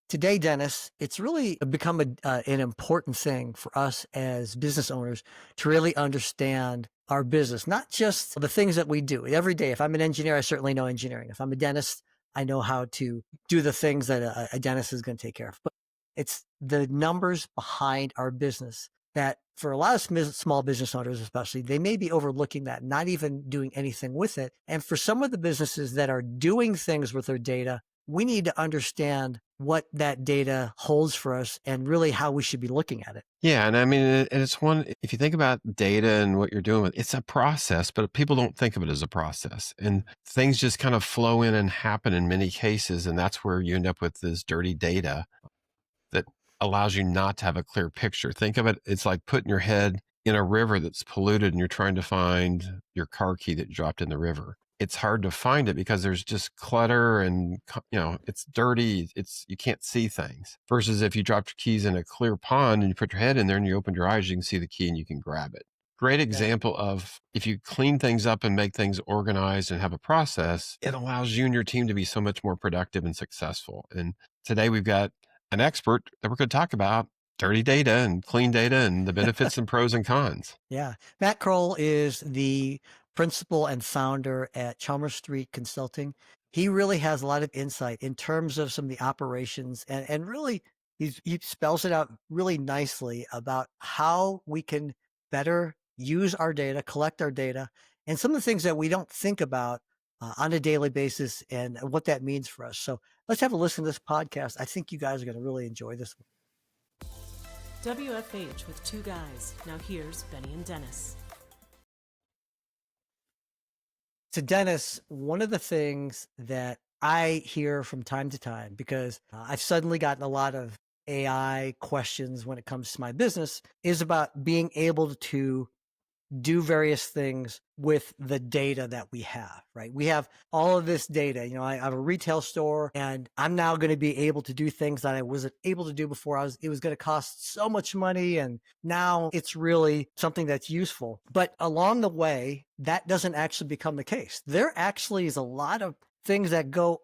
Today, Dennis, it's really become an important thing for us as business owners to really understand our business, not just the things that we do every day. If I'm an engineer, I certainly know engineering. If I'm a dentist, I know how to do the things that a dentist is going to take care of. But it's the numbers behind our business that for a lot of small business owners, especially, they may be overlooking that, not even doing anything with it. And for some of the businesses that are doing things with their data, we need to understand what that data holds for us and really how we should be looking at it. Yeah, and I mean, and it's one, if you think about data and what you're doing with, it's a process, but people don't think of it as a process. And things just kind of flow in and happen in many cases. And that's where you end up with this dirty data that allows you not to have a clear picture. Think of it, it's like putting your head in a river that's polluted and you're trying to find your car key that you dropped in the river. It's hard to find it because there's just clutter and, it's dirty. You can't see things. Versus if you dropped your keys in a clear pond and you put your head in there and you opened your eyes, you can see the key and you can grab it. Great Yeah. example of if you clean things up and make things organized and have a process, it allows you and your team to be so much more productive and successful. And today we've got an expert that we're going to talk about dirty data and clean data and the benefits and pros and cons. Yeah. Matt Kroll is the principal and founder at Chalmers St Consulting. He really has a lot of insight in terms of some of the operations and really he spells it out really nicely about how we can better use our data, collect our data, and some of the things that we don't think about on a daily basis and what that means for us. So let's have a listen to this podcast. I think you guys are going to really enjoy this one. WFH with two guys. Now here's Benny and Dennis. So Dennis, one of the things that I hear from time to time, because I've suddenly gotten a lot of AI questions when it comes to my business, is about being able to do various things with the data that we have, right? We have all of this data. I have a retail store and I'm now going to be able to do things that I wasn't able to do before. It was going to cost so much money. And now it's really something that's useful. But along the way, that doesn't actually become the case. There actually is a lot of things that go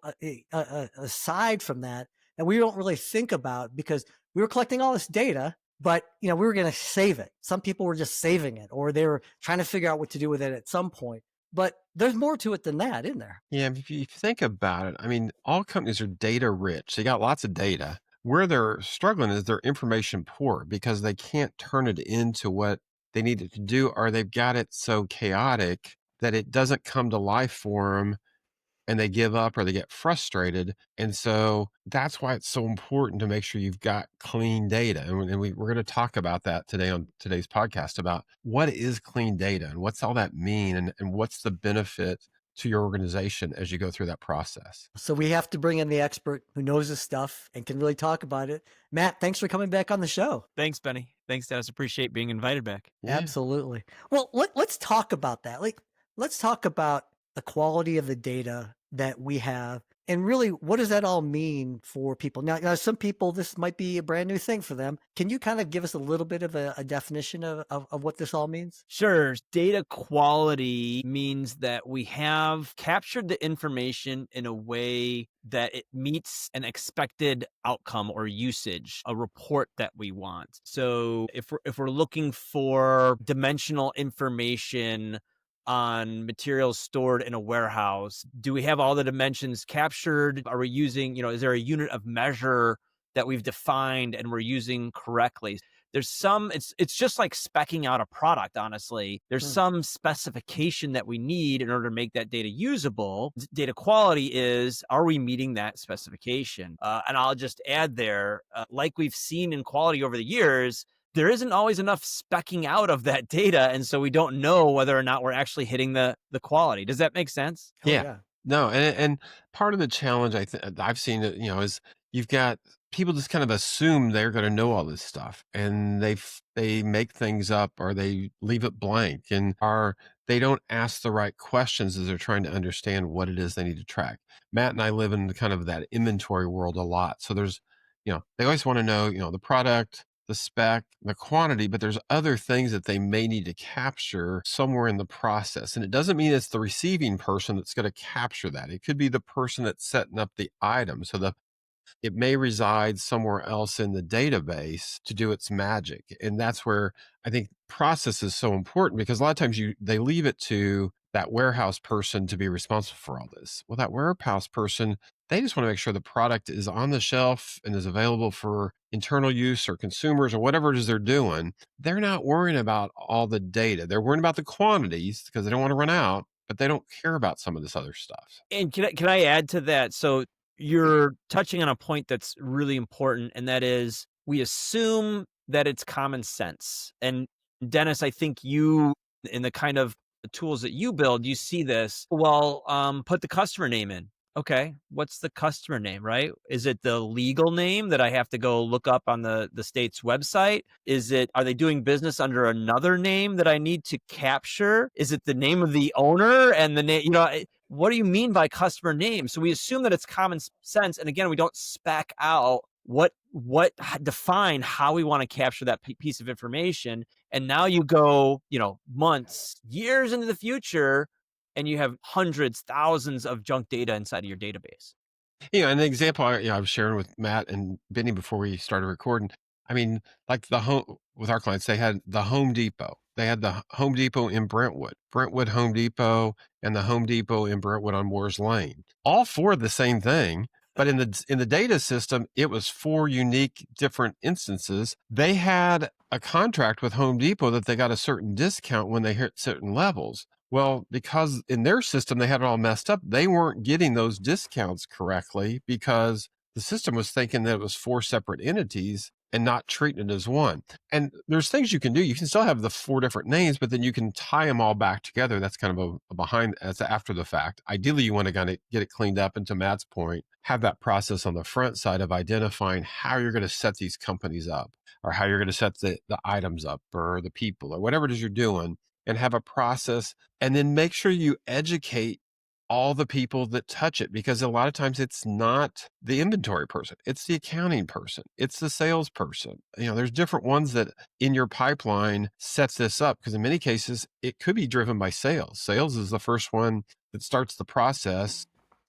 aside from that we don't really think about because we were collecting all this data, but we were going to save it. Some people were just saving it or they were trying to figure out what to do with it at some point. But there's more to it than that, isn't there? Yeah, if you think about it, I mean, all companies are data rich. They got lots of data. Where they're struggling is they're information poor because they can't turn it into what they need it to do, or they've got it so chaotic that it doesn't come to life for them and they give up or they get frustrated. And so that's why it's so important to make sure you've got clean data. And we're going to talk about that today on today's podcast about what is clean data and what's all that mean and what's the benefit to your organization as you go through that process. So we have to bring in the expert who knows this stuff and can really talk about it. Matt, thanks for coming back on the show. Thanks, Benny. Thanks, Dennis. Appreciate being invited back. Yeah. Absolutely. Well, let's talk about that. Let's talk about the quality of the data that we have and really what does that all mean for people? Now some people, this might be a brand new thing for them. Can you kind of give us a little bit of a definition of what this all means? Sure. Data quality means that we have captured the information in a way that it meets an expected outcome or usage, a report that we want. So if we're looking for dimensional information on materials stored in a warehouse, do we have all the dimensions captured? Are we using, is there a unit of measure that we've defined and we're using correctly? There's some, it's just like speccing out a product, honestly. There's some specification that we need in order to make that data usable. Data quality is, are we meeting that specification? And I'll just add there, like we've seen in quality over the years, there isn't always enough specking out of that data. And so we don't know whether or not we're actually hitting the quality. Does that make sense? Yeah. No, and part of the challenge I've seen it, is you've got people just kind of assume they're going to know all this stuff, and they make things up or they leave it blank, and they don't ask the right questions as they're trying to understand what it is they need to track. Matt and I live in kind of that inventory world a lot, so there's, they always want to know, the product, the spec, the quantity, but there's other things that they may need to capture somewhere in the process. And it doesn't mean it's the receiving person that's going to capture that. It could be the person that's setting up the item. So the it may reside somewhere else in the database to do its magic. And that's where I think process is so important, because a lot of times they leave it to that warehouse person to be responsible for all this. Well, that warehouse person, they just want to make sure the product is on the shelf and is available for internal use or consumers or whatever it is they're doing. They're not worrying about all the data. They're worrying about the quantities because they don't want to run out, but they don't care about some of this other stuff. And can I add to that? So you're touching on a point that's really important, and that is we assume that it's common sense. And Dennis, I think you, in the kind of tools that you build, you see this. Well, put the customer name in. Okay, what's the customer name, right? Is it the legal name that I have to go look up on the state's website? Are they doing business under another name that I need to capture? Is it the name of the owner and the name, what do you mean by customer name? So we assume that it's common sense. And again, we don't spec out what define how we want to capture that piece of information. And now you go, months, years into the future, and you have hundreds, thousands of junk data inside of your database. An example I was sharing with Matt and Benny before we started recording. I mean, like with our clients, they had the Home Depot. They had the Home Depot in Brentwood Home Depot, and the Home Depot in Brentwood on Moores Lane. All four the same thing, but in the data system, it was four unique different instances. They had a contract with Home Depot that they got a certain discount when they hit certain levels. Well, because in their system, they had it all messed up. They weren't getting those discounts correctly because the system was thinking that it was four separate entities and not treating it as one. And there's things you can do. You can still have the four different names, but then you can tie them all back together. That's kind of that's after the fact. Ideally, you want to kind of get it cleaned up. And to Matt's point, have that process on the front side of identifying how you're going to set these companies up, or how you're going to set the items up, or the people, or whatever it is you're doing, and have a process. And then make sure you educate all the people that touch it, because a lot of times it's not the inventory person, it's the accounting person, it's the salesperson. There's different ones that in your pipeline sets this up, because in many cases it could be driven by sales. Sales is the first one that starts the process,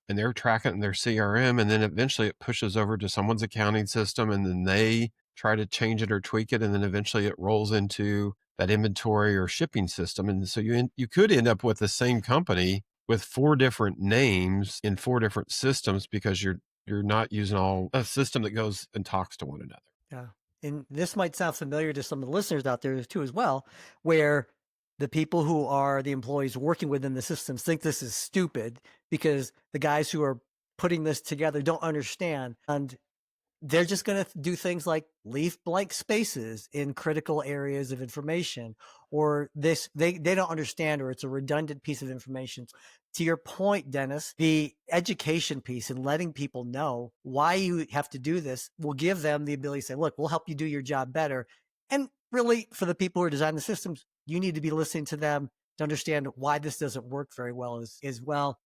and they're tracking it in their CRM, and then eventually it pushes over to someone's accounting system, and then they try to change it or tweak it, and then eventually it rolls into that inventory or shipping system. And so you could end up with the same company with four different names in four different systems, because you're not using a system that goes and talks to one another. Yeah. And this might sound familiar to some of the listeners out there too, as well, where the people who are the employees working within the systems think this is stupid because the guys who are putting this together don't understand. And they're just going to do things like leave blank spaces in critical areas of information, or they don't understand, or it's a redundant piece of information. To your point, Dennis, the education piece and letting people know why you have to do this will give them the ability to say, look, we'll help you do your job better. And really, for the people who are designing the systems, you need to be listening to them to understand why this doesn't work very well as well.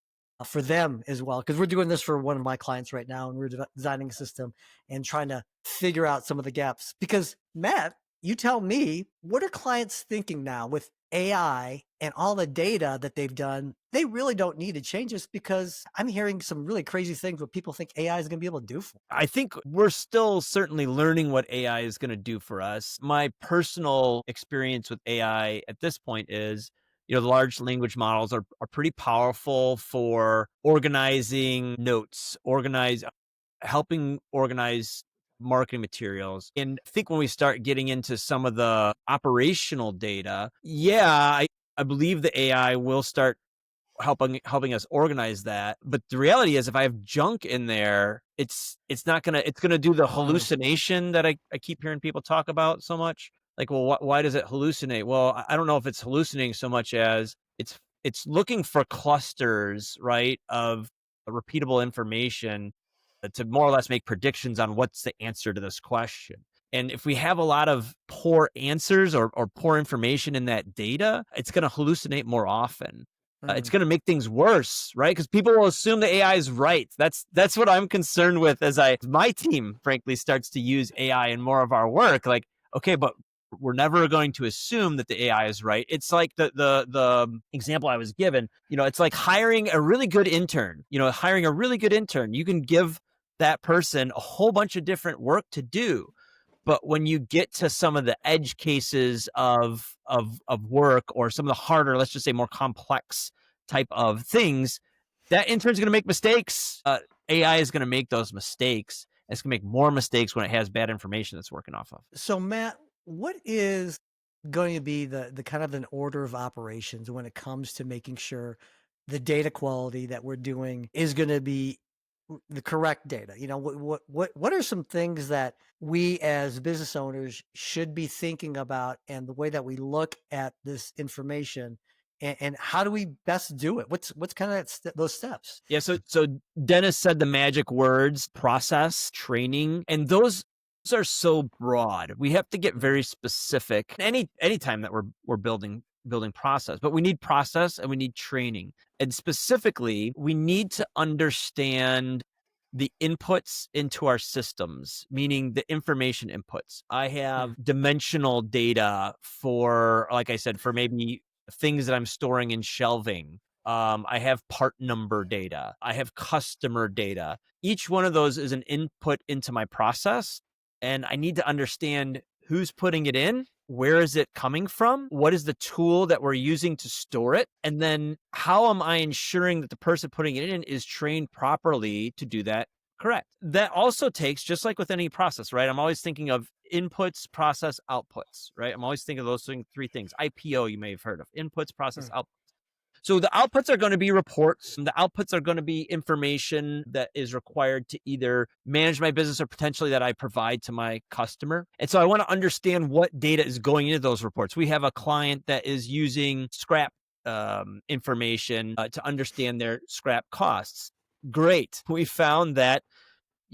For them as well, because we're doing this for one of my clients right now, and we're designing a system and trying to figure out some of the gaps. Because Matt, you tell me, what are clients thinking now with AI and all the data that they've done? They really don't need to change this, because I'm hearing some really crazy things what people think AI is going to be able to do for them. I think we're still certainly learning what AI is going to do for us. My personal experience with AI at this point is, the large language models are pretty powerful for organizing notes, helping organize marketing materials. And I think when we start getting into some of the operational data, I believe the AI will start helping us organize that. But the reality is, if I have junk in there, it's gonna do the hallucination that I keep hearing people talk about so much. Like, well, why does it hallucinate? Well, I don't know if it's hallucinating so much as it's looking for clusters, right, of repeatable information to more or less make predictions on what's the answer to this question. And if we have a lot of poor answers or poor information in that data, it's going to hallucinate more often. It's going to make things worse, right? Because people will assume the AI is right. That's what I'm concerned with as my team, frankly, starts to use AI in more of our work. Like, okay, but we're never going to assume that the AI is right. It's like the example I was given, it's like hiring a really good intern. You can give that person a whole bunch of different work to do. But when you get to some of the edge cases of work, or some of the harder, let's just say more complex type of things, that intern's going to make mistakes. AI is going to make those mistakes. It's going to make more mistakes when it has bad information that's working off of. So Matt, what is going to be the kind of an order of operations when it comes to making sure the data quality that we're doing is going to be the correct data? You know, what are some things that we as business owners should be thinking about, and the way that we look at this information, and how do we best do it? What's kind of those steps? Yeah. So Dennis said the magic words: process, training, and those are so broad. We have to get very specific anytime that we're building process, but we need process and we need training. And specifically, we need to understand the inputs into our systems, meaning the information inputs. I have dimensional data for, like I said, for maybe things that I'm storing in shelving. I have part number data. I have customer data. Each one of those is an input into my process, and I need to understand who's putting it in, where is it coming from, what is the tool that we're using to store it, and then how am I ensuring that the person putting it in is trained properly to do that correct. That also takes, just like with any process, right? I'm always thinking of inputs, process, outputs, right? I'm always thinking of those three things. IPO, you may have heard of: inputs, process, outputs. So the outputs are going to be reports. The outputs are going to be information that is required to either manage my business or potentially that I provide to my customer. And so I want to understand what data is going into those reports. We have a client that is using scrap information to understand their scrap costs. Great. We found that,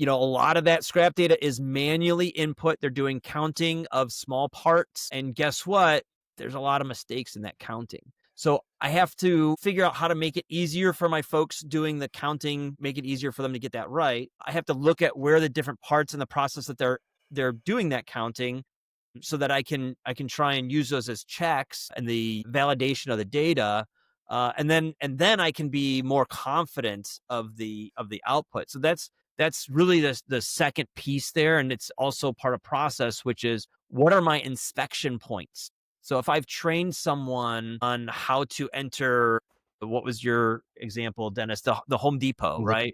a lot of that scrap data is manually input. They're doing counting of small parts. And guess what? There's a lot of mistakes in that counting. So I have to figure out how to make it easier for my folks doing the counting, make it easier for them to get that right. I have to look at where the different parts in the process that they're doing that counting, so that I can try and use those as checks and the validation of the data. And then I can be more confident of the output. So that's really the second piece there. And it's also part of process, which is, what are my inspection points? So if I've trained someone on how to enter, what was your example, Dennis, the Home Depot, right?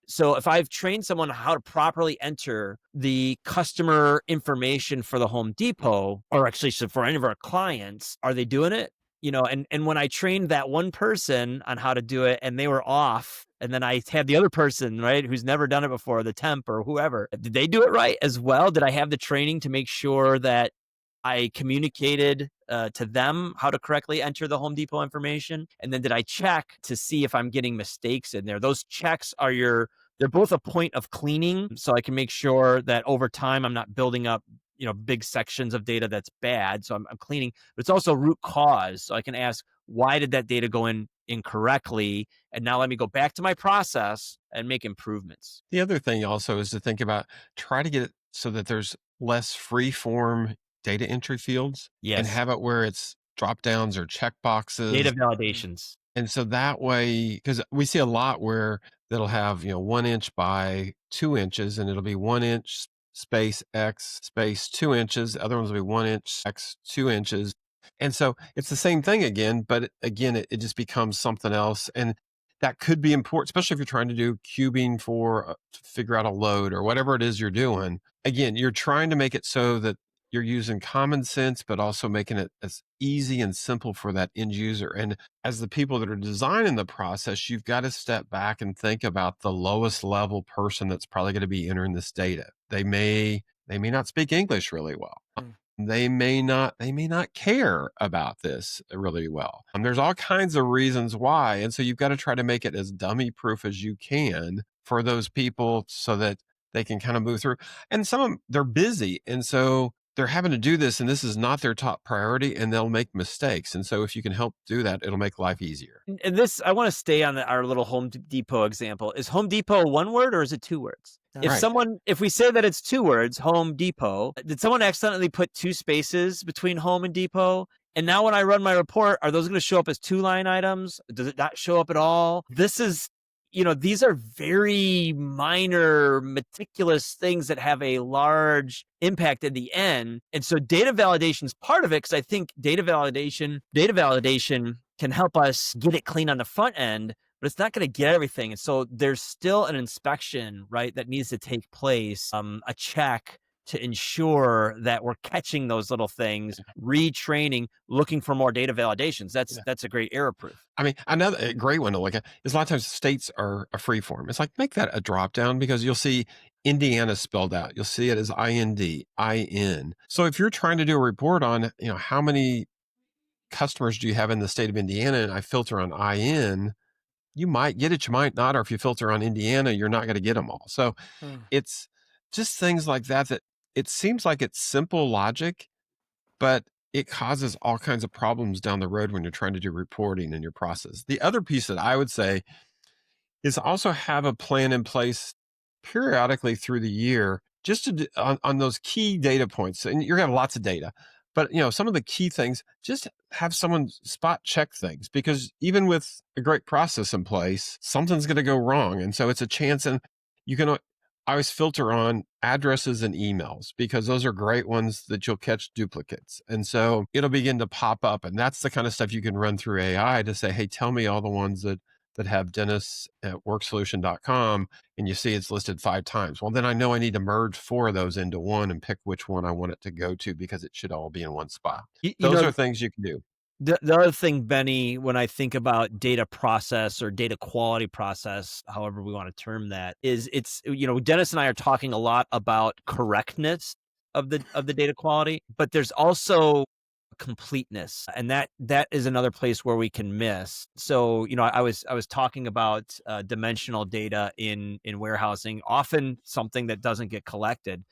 So if I've trained someone how to properly enter the customer information for the Home Depot, or actually so for any of our clients, are they doing it? And when I trained that one person on how to do it and they were off, and then I had the other person, right, who's never done it before, the temp or whoever, did they do it right as well? Did I have the training to make sure that I communicated to them how to correctly enter the Home Depot information? And then did I check to see if I'm getting mistakes in there? Those checks they're both a point of cleaning. So I can make sure that over time, I'm not building up, big sections of data that's bad. So I'm cleaning, but it's also root cause. So I can ask, why did that data go in incorrectly? And now let me go back to my process and make improvements. The other thing also is to think about, try to get it so that there's less free form data entry fields. Yes. And have it where it's drop downs or check boxes. Data validations. And so that way, because we see a lot where that'll have, 1 inch by 2 inches, and it'll be 1 inch space X space 2 inches. The other ones will be 1 inch X 2 inches. And so it's the same thing again, but again, it just becomes something else. And that could be important, especially if you're trying to do cubing to figure out a load or whatever it is you're doing. Again, you're trying to make it so that you're using common sense, but also making it as easy and simple for that end user. And as the people that are designing the process, you've got to step back and think about the lowest level person that's probably going to be entering this data. They may not speak English really well. They may not care about this really well. There's all kinds of reasons why. And so you've got to try to make it as dummy proof as you can for those people so that they can kind of move through. And some of them, they're busy. And so they're having to do this, and this is not their top priority, and they'll make mistakes. And so if you can help do that, it'll make life easier. And this, I want to stay on our little Home Depot example. Is Home Depot one word or is it 2 words? If we say that it's 2 words, Home Depot, did someone accidentally put 2 spaces between Home and Depot? And now when I run my report, are those going to show up as 2 line items? Does it not show up at all? This is these are very minor, meticulous things that have a large impact in the end. And so data validation is part of it, because I think data validation can help us get it clean on the front end, but it's not going to get everything. And so there's still an inspection, right, that needs to take place, a check to ensure that we're catching those little things, retraining, looking for more data validations. That's a great error proof. I mean, another great one to look at is a lot of times states are a free form. It's like, make that a drop down, because you'll see Indiana spelled out. You'll see it as IND, IN. So if you're trying to do a report on, how many customers do you have in the state of Indiana, and I filter on IN, you might get it, you might not. Or if you filter on Indiana, you're not going to get them all. So it's just things like that it seems like it's simple logic, but it causes all kinds of problems down the road when you're trying to do reporting in your process. The other piece that I would say is also have a plan in place periodically through the year, just to on those key data points. And you're going to have lots of data, but some of the key things, just have someone spot check things, because even with a great process in place, something's going to go wrong. And so it's a chance. And you can I always filter on addresses and emails, because those are great ones that you'll catch duplicates. And so it'll begin to pop up. And that's the kind of stuff you can run through AI to say, hey, tell me all the ones that have Dennis at worksolution.com, and you see it's listed 5 times. Well, then I know I need to merge 4 of those into one and pick which one I want it to go to, because it should all be in one spot. Those are things you can do. The other thing, Benny, when I think about data process or data quality process, however we want to term that, is it's, Dennis and I are talking a lot about correctness of the data quality, but there's also completeness, and that is another place where we can miss. So, I was talking about dimensional data in warehousing, often something that doesn't get collected.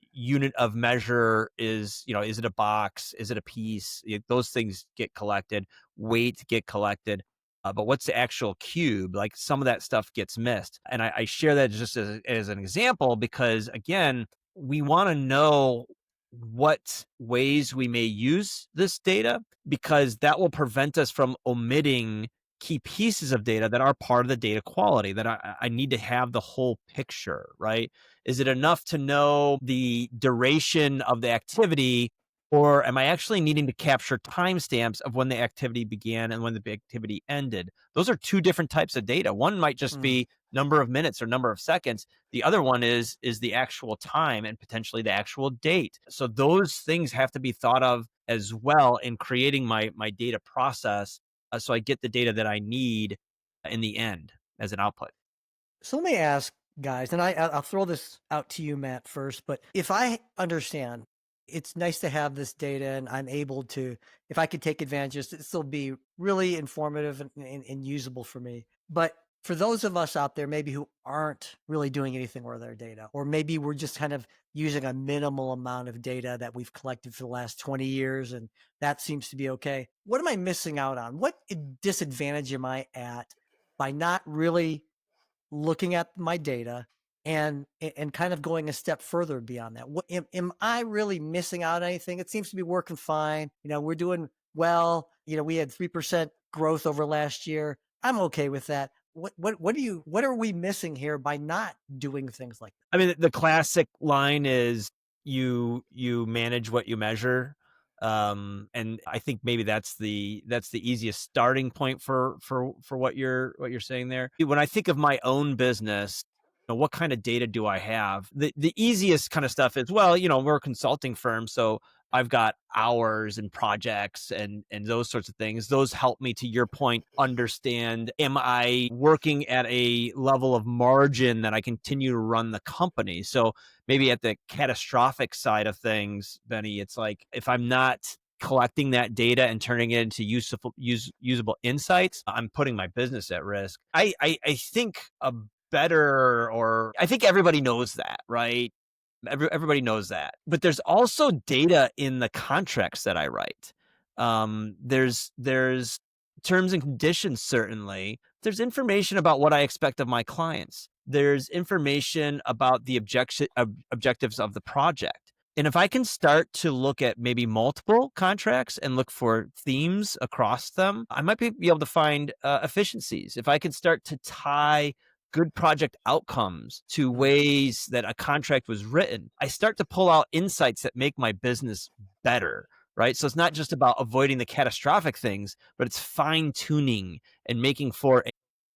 Unit of measure is it a box? Is it a piece? Those things get collected. Weight get collected. But what's the actual cube? Like, some of that stuff gets missed. And I share that just as an example, because again, we want to know what ways we may use this data, because that will prevent us from omitting key pieces of data that are part of the data quality, that I need to have the whole picture, right? Is it enough to know the duration of the activity, or am I actually needing to capture timestamps of when the activity began and when the activity ended? Those are 2 different types of data. One might just be number of minutes or number of seconds. The other one is the actual time and potentially the actual date. So those things have to be thought of as well in creating my data process, so I get the data that I need in the end as an output. So let me ask, guys, and I'll throw this out to you, Matt, first, but if I understand, it's nice to have this data, and I'm able to, if I could take advantage of it, still be really informative and usable for me. But for those of us out there, maybe who aren't really doing anything with our data, or maybe we're just kind of using a minimal amount of data that we've collected for the last 20 years, and that seems to be okay. What am I missing out on? What disadvantage am I at by not really looking at my data and kind of going a step further beyond that? What am I really missing out on anything? It seems to be working fine. We're doing well. We had 3% growth over last year. I'm okay with that. What are we missing here by not doing things like that? I mean, the classic line is you manage what you measure. And I think maybe that's the easiest starting point for what you're saying there. When I think of my own business, what kind of data do I have? The easiest kind of stuff is, well, we're a consulting firm, so I've got hours and projects and those sorts of things. Those help me, to your point, understand, am I working at a level of margin that I continue to run the company? So maybe at the catastrophic side of things, Benny, it's like, if I'm not collecting that data and turning it into usable insights, I'm putting my business at risk. I think I think everybody knows that, right? Everybody knows that. But there's also data in the contracts that I write. There's terms and conditions, certainly. There's information about what I expect of my clients. There's information about the objectives of the project. And if I can start to look at maybe multiple contracts and look for themes across them, I might be able to find efficiencies. If I can start to tie good project outcomes to ways that a contract was written, I start to pull out insights that make my business better. Right. So it's not just about avoiding the catastrophic things, but it's fine tuning and making for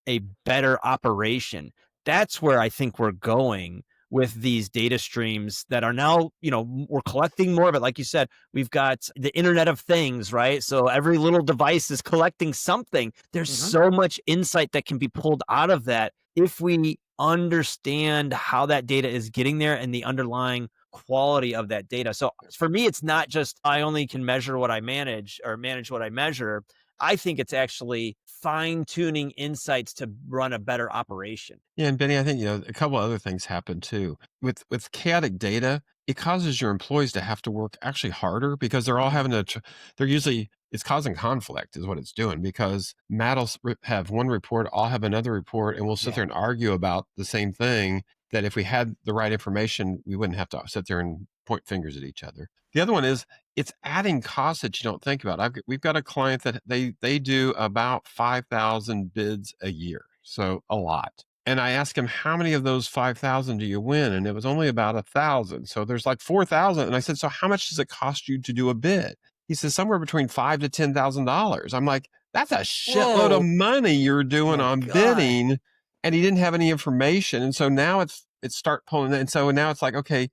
a better operation. That's where I think we're going with these data streams that are now, we're collecting more of it. Like you said, we've got the Internet of Things, right? So every little device is collecting something. There's so much insight that can be pulled out of that if we understand how that data is getting there and the underlying quality of that data. So for me, it's not just I only can measure what I manage or manage what I measure. I think it's actually fine-tuning insights to run a better operation. Yeah, and Benny, I think a couple other things happen too. With chaotic data, it causes your employees to have to work actually harder because they're all having to. They're usually it's causing conflict, is what it's doing. Because Matt will have one report, I'll have another report, and we'll sit there and argue about the same thing. That if we had the right information, we wouldn't have to sit there and point fingers at each other. The other one is it's adding costs that you don't think about. We've got a client that they do about 5,000 bids a year, so a lot. And I asked him, how many of those 5,000 do you win? And it was only about 1,000. So there's like 4,000. And I said, so how much does it cost you to do a bid? He says somewhere between $5,000 to $10,000. I'm like, that's a shitload of money you're doing on bidding. And he didn't have any information. And so now it's start pulling. And so now it's like, okay,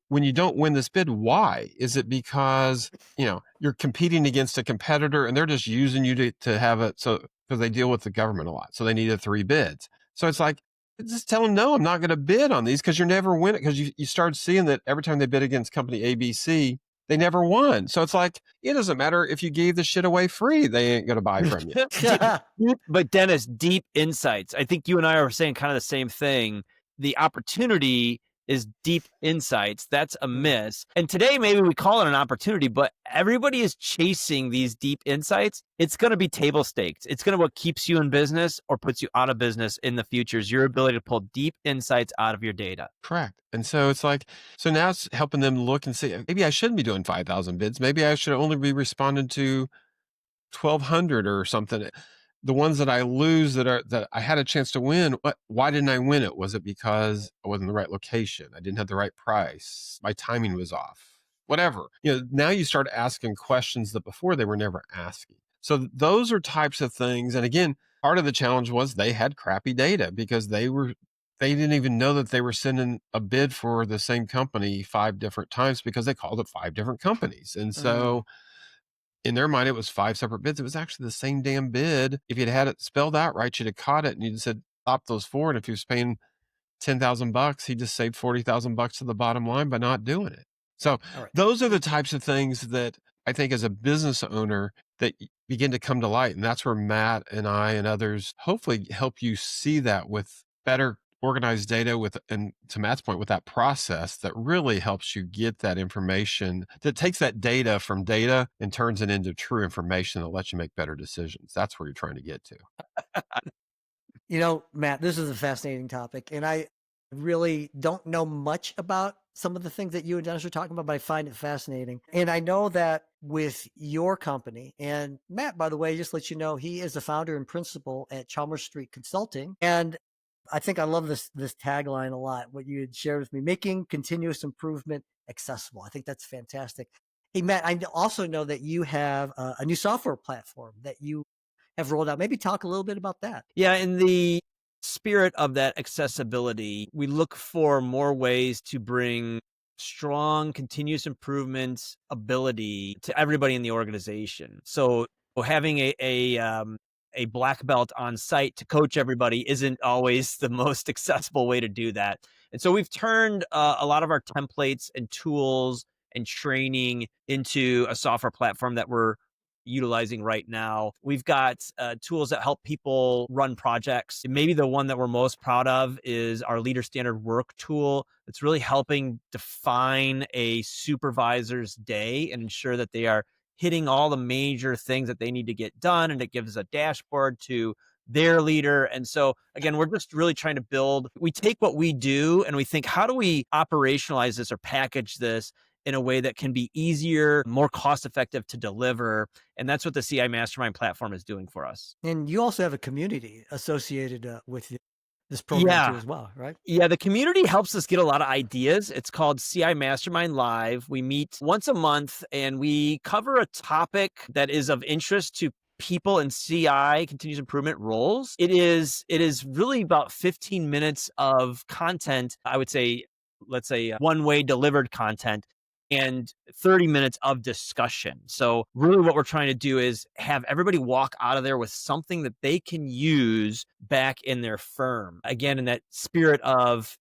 when you don't win this bid, why? Is it because, you're competing against a competitor and they're just using you to have it? So, because they deal with the government a lot. So they needed 3 bids. So it's like, just tell them, no, I'm not going to bid on these because you're never win it. Because you start seeing that every time they bid against company ABC, they never won. So it's like, it doesn't matter if you gave the shit away free, they ain't going to buy from you. But Dennis, deep insights. I think you and I are saying kind of the same thing. The opportunity is deep insights. That's a miss. And today, maybe we call it an opportunity, but everybody is chasing these deep insights. It's going to be table stakes. It's going to what keeps you in business or puts you out of business in the future is your ability to pull deep insights out of your data. Correct. And so it's like, so now it's helping them look and say, maybe I shouldn't be doing 5,000 bids. Maybe I should only be responding to 1,200 or something. The ones that I lose that I had a chance to win, why didn't I win it? Was it because I wasn't in the right location? I didn't have the right price. My timing was off. Whatever. Now you start asking questions that before they were never asking. So those are types of things. And again, part of the challenge was they had crappy data because they didn't even know that they were sending a bid for the same company 5 different times because they called it 5 different companies. And so in their mind, it was 5 separate bids. It was actually the same damn bid. If you'd had it spelled out right, you'd have caught it and you'd said, stop those 4. And if he was paying $10,000, he just saved $40,000 to the bottom line by not doing it. So those are the types of things that I think as a business owner that begin to come to light. And that's where Matt and I and others hopefully help you see that with better organized data and to Matt's point, with that process that really helps you get that information that takes that data from data and turns it into true information that lets you make better decisions. That's where you're trying to get to. Matt, this is a fascinating topic, and I really don't know much about some of the things that you and Dennis are talking about, but I find it fascinating. And I know that with your company, and Matt, by the way, just let you know, he is the founder and principal at Chalmers St Consulting. And I think I love this tagline a lot, what you had shared with me, making continuous improvement accessible. I think that's fantastic. Hey, Matt, I also know that you have a new software platform that you have rolled out. Maybe talk a little bit about that. Yeah, in the spirit of that accessibility, we look for more ways to bring strong continuous improvement ability to everybody in the organization. So having a black belt on site to coach everybody isn't always the most accessible way to do that. And so we've turned a lot of our templates and tools and training into a software platform that we're utilizing right now. We've got tools that help people run projects. Maybe the one that we're most proud of is our Leader Standard Work tool. It's really helping define a supervisor's day and ensure that they are hitting all the major things that they need to get done. And it gives a dashboard to their leader. And so again, we're just really trying to we take what we do and we think, how do we operationalize this or package this in a way that can be easier, more cost effective to deliver. And that's what the CI Mastermind platform is doing for us. And you also have a community associated with this program too Yeah. as well, right? Yeah, the community helps us get a lot of ideas. It's called CI Mastermind Live. We meet once a month and we cover a topic that is of interest to people in CI, continuous improvement roles. It is really about 15 minutes of content. I would say, let's say one-way delivered content and 30 minutes of discussion. So really what we're trying to do is have everybody walk out of there with something that they can use back in their firm. Again, in that spirit of,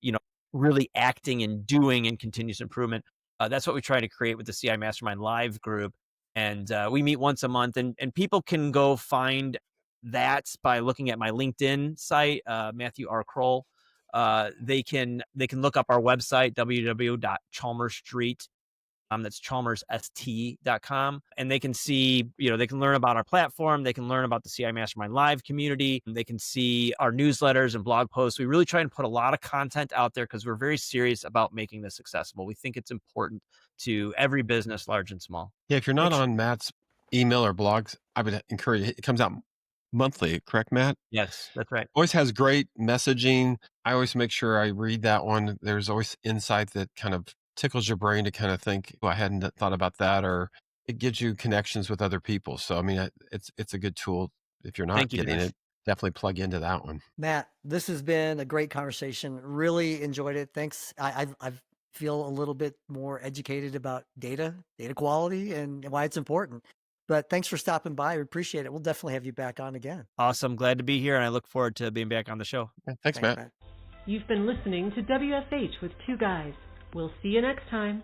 really acting and doing and continuous improvement. That's what we try to create with the CI Mastermind Live group. And we meet once a month, and people can go find that by looking at my LinkedIn site, Matthew R. Kroll. They can look up our website, www.chalmersstreet. That's chalmersst.com. And they can see, they can learn about our platform. They can learn about the CI Mastermind Live community. They can see our newsletters and blog posts. We really try and put a lot of content out there because we're very serious about making this accessible. We think it's important to every business, large and small. Yeah, if you're not on Matt's email or blogs, I would encourage you. It comes out monthly, correct, Matt? Yes, that's right. Always has great messaging. I always make sure I read that one. There's always insight that kind of tickles your brain to kind of think, oh, I hadn't thought about that, or it gives you connections with other people. So, I mean, it's a good tool. If you're not Thank you, getting Dennis. it, definitely plug into that one. Matt, this has been a great conversation. Really enjoyed it. Thanks. I feel a little bit more educated about data quality and why it's important. But thanks for stopping by. We appreciate it. We'll definitely have you back on again. Awesome. Glad to be here, and I look forward to being back on the show. Yeah, thanks, Matt. You've been listening to WFH with Two Guys. We'll see you next time.